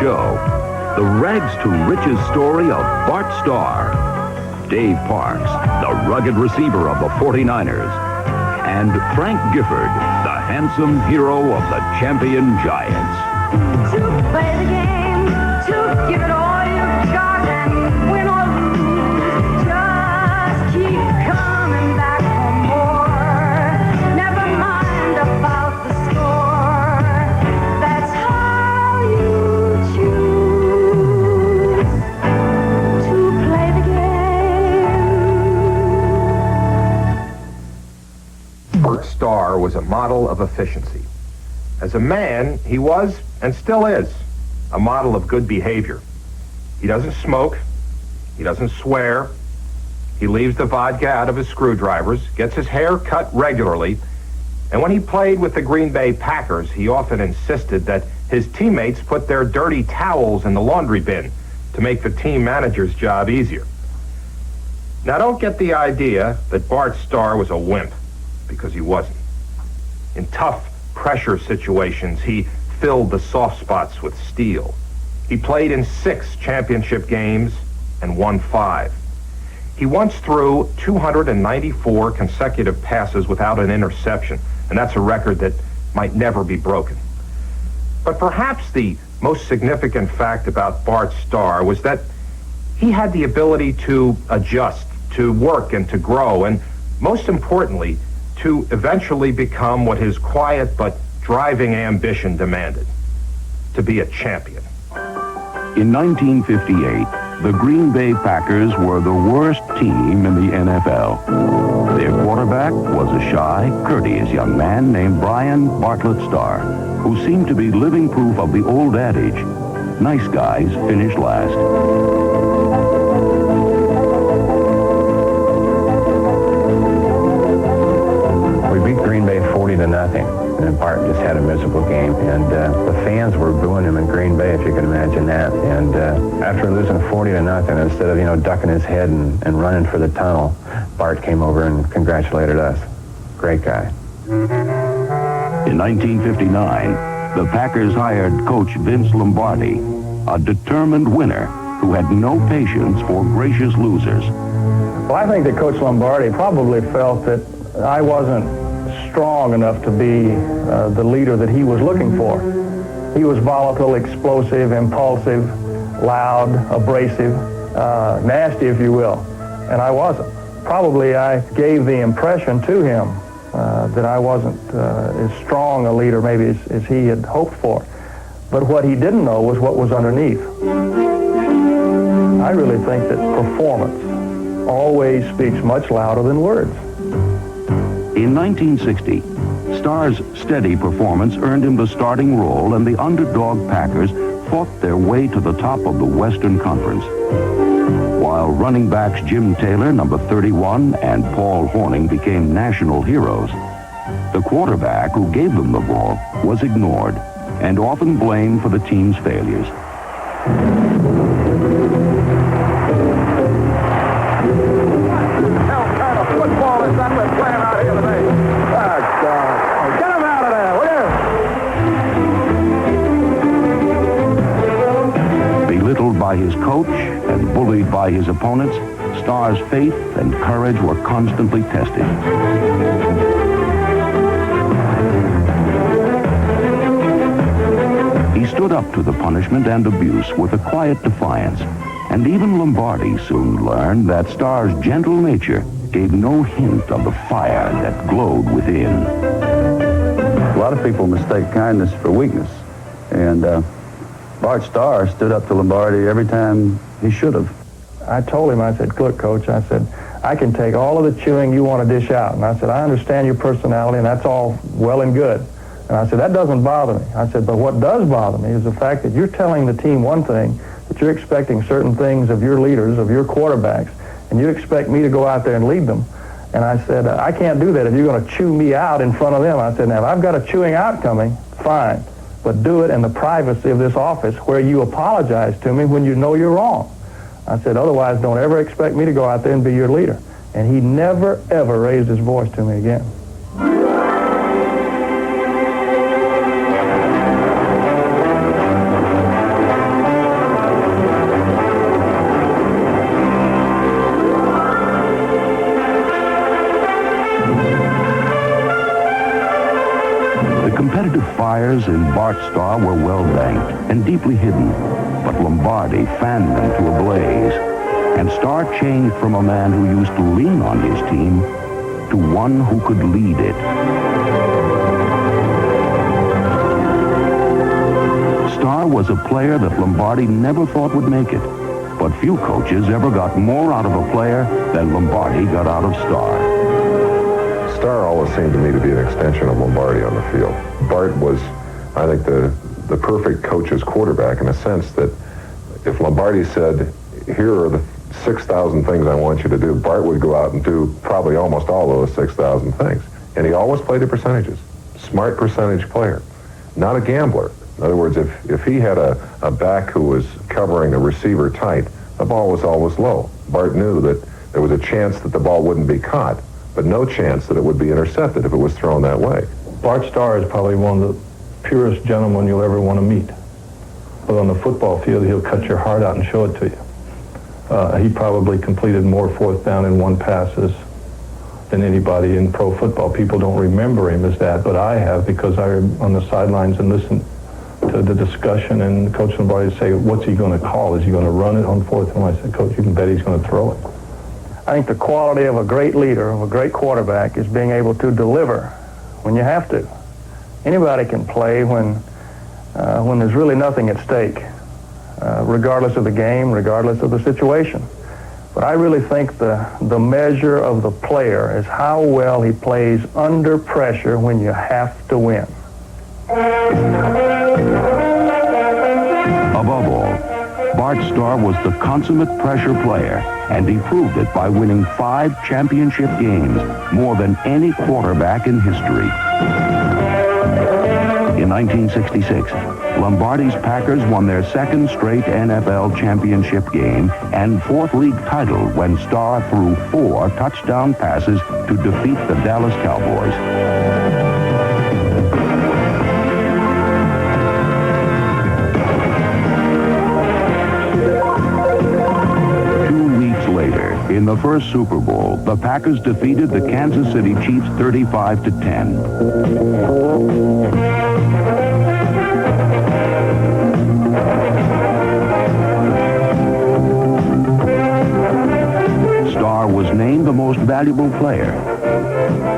show. The rags to riches story of Bart Starr, Dave Parks, the rugged receiver of the 49ers, and Frank Gifford, the handsome hero of the champion Giants. To play the game, to give it all you've got and win or lose, just keep coming back for more. Never mind about the score. That's how you choose to play the game. Bart Starr was a model of efficiency. As a man, he was, and still is, a model of good behavior. He doesn't smoke. He doesn't swear. He leaves the vodka out of his screwdrivers, gets his hair cut regularly, and when he played with the Green Bay Packers, he often insisted that his teammates put their dirty towels in the laundry bin to make the team manager's job easier. Now, don't get the idea that Bart Starr was a wimp, because he wasn't. In tough pressure situations, he filled the soft spots with steel. He played in 6 championship games and won 5. He once threw 294 consecutive passes without an interception, and that's a record that might never be broken. But perhaps the most significant fact about Bart Starr was that he had the ability to adjust, to work and to grow, and most importantly, to eventually become what his quiet but driving ambition demanded, to be a champion. In 1958, the Green Bay Packers were the worst team in the NFL. Their quarterback was a shy, courteous young man named Brian Bartlett Starr, who seemed to be living proof of the old adage, nice guys finish last. Green Bay 40-0, and Bart just had a miserable game, and the fans were booing him in Green Bay, if you can imagine that. And after losing 40-0, instead of ducking his head and running for the tunnel, Bart came over and congratulated us. Great guy. In 1959, the Packers hired coach Vince Lombardi, a determined winner who had no patience for gracious losers. Well, I think that Coach Lombardi probably felt that I wasn't strong enough to be the leader that he was looking for. He was volatile, explosive, impulsive, loud, abrasive, nasty, if you will, and I wasn't. Probably I gave the impression to him that I wasn't as strong a leader maybe as he had hoped for. But what he didn't know was what was underneath. I really think that performance always speaks much louder than words. In 1960, Starr's steady performance earned him the starting role, and the underdog Packers fought their way to the top of the Western Conference. While running backs Jim Taylor, number 31, and Paul Hornung became national heroes, the quarterback who gave them the ball was ignored and often blamed for the team's failures. Football is that we're playing out here today. Oh, God. Oh, get him out of there, will you? Belittled by his coach and bullied by his opponents, Starr's faith and courage were constantly tested. He stood up to the punishment and abuse with a quiet defiance, and even Lombardi soon learned that Starr's gentle nature gave no hint of the fire that glowed within. A lot of people mistake kindness for weakness, and Bart Starr stood up to Lombardi every time he should have. I told him, I said, look, Coach, I said, I can take all of the chewing you want to dish out. And I said, I understand your personality, and that's all well and good. And I said, that doesn't bother me. I said, but what does bother me is the fact that you're telling the team one thing, that you're expecting certain things of your leaders, of your quarterbacks, and you expect me to go out there and lead them. And I said, I can't do that if you're going to chew me out in front of them. I said, now, if I've got a chewing out coming, fine. But do it in the privacy of this office where you apologize to me when you know you're wrong. I said, otherwise, don't ever expect me to go out there and be your leader. And he never, ever raised his voice to me again. fires in Bart Starr were well banked and deeply hidden, but Lombardi fanned them to a blaze, and Starr changed from a man who used to lean on his team to one who could lead it. Starr was a player that Lombardi never thought would make it, but few coaches ever got more out of a player than Lombardi got out of Starr. Starr always seemed to me to be an extension of Lombardi on the field. Bart was, I think, the perfect coach's quarterback in a sense that if Lombardi said, here are the 6,000 things I want you to do, Bart would go out and do probably almost all of those 6,000 things. And he always played the percentages. Smart percentage player. Not a gambler. In other words, if he had a back who was covering a receiver tight, the ball was always low. Bart knew that there was a chance that the ball wouldn't be caught, but no chance that it would be intercepted if it was thrown that way. Bart Starr is probably one of the purest gentlemen you'll ever want to meet. But on the football field, he'll cut your heart out and show it to you. He probably completed more fourth down and one passes than anybody in pro football. People don't remember him as that, but I have, because I am on the sidelines and listen to the discussion, and Coach Lombardi say, what's he going to call? Is he going to run it on fourth? And I said, Coach, you can bet he's going to throw it. I think the quality of a great leader, of a great quarterback, is being able to deliver when you have to. Anybody can play when there's really nothing at stake, regardless of the game, regardless of the situation. But I really think the measure of the player is how well he plays under pressure when you have to win. Above all, Bart Starr was the consummate pressure player, and he proved it by winning 5 championship games, more than any quarterback in history. In 1966, Lombardi's Packers won their second straight NFL championship game and 4th league title when Starr threw 4 touchdown passes to defeat the Dallas Cowboys. In the first Super Bowl, the Packers defeated the Kansas City Chiefs 35-10. Starr was named the most valuable player,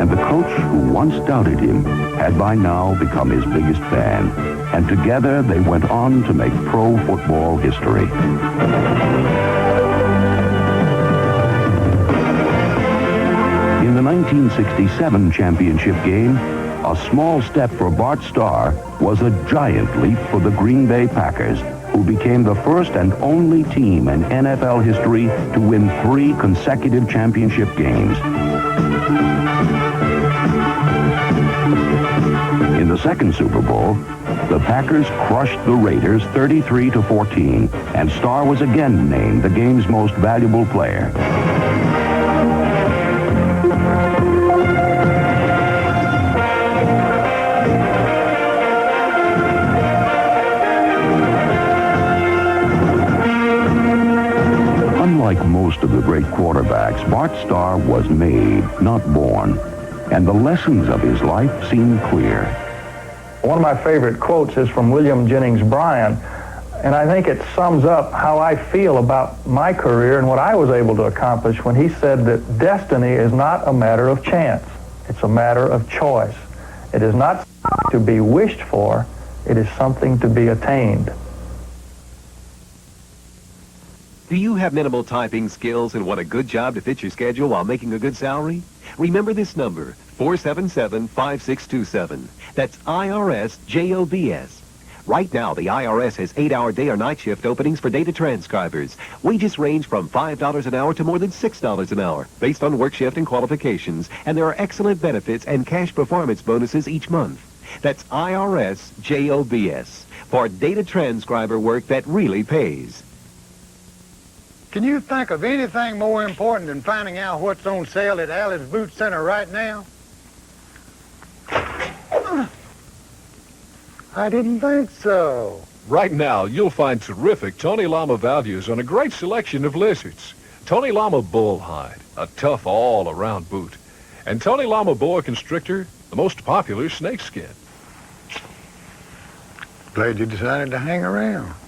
and the coach who once doubted him had by now become his biggest fan, and together they went on to make pro football history. In the 1967 championship game, a small step for Bart Starr was a giant leap for the Green Bay Packers, who became the first and only team in NFL history to win 3 consecutive championship games. In the second Super Bowl, the Packers crushed the Raiders 33-14, and Starr was again named the game's most valuable player. Unlike most of the great quarterbacks, Bart Starr was made, not born, and the lessons of his life seem clear. One of my favorite quotes is from William Jennings Bryan, and I think it sums up how I feel about my career and what I was able to accomplish when he said that destiny is not a matter of chance. It's a matter of choice. It is not to be wished for, it is something to be attained. Do you have minimal typing skills and want a good job to fit your schedule while making a good salary? Remember this number, 477-5627. That's IRS JOBS. Right now, the IRS has 8-hour day or night shift openings for data transcribers. Wages range from $5 an hour to more than $6 an hour, based on work shift and qualifications, and there are excellent benefits and cash performance bonuses each month. That's IRS JOBS, for data transcriber work that really pays. Can you think of anything more important than finding out what's on sale at Allie's Boot Center right now? I didn't think so. Right now, you'll find terrific Tony Lama values on a great selection of lizards. Tony Lama Bull Hide, a tough all-around boot. And Tony Lama Boa Constrictor, the most popular snakeskin. Glad you decided to hang around.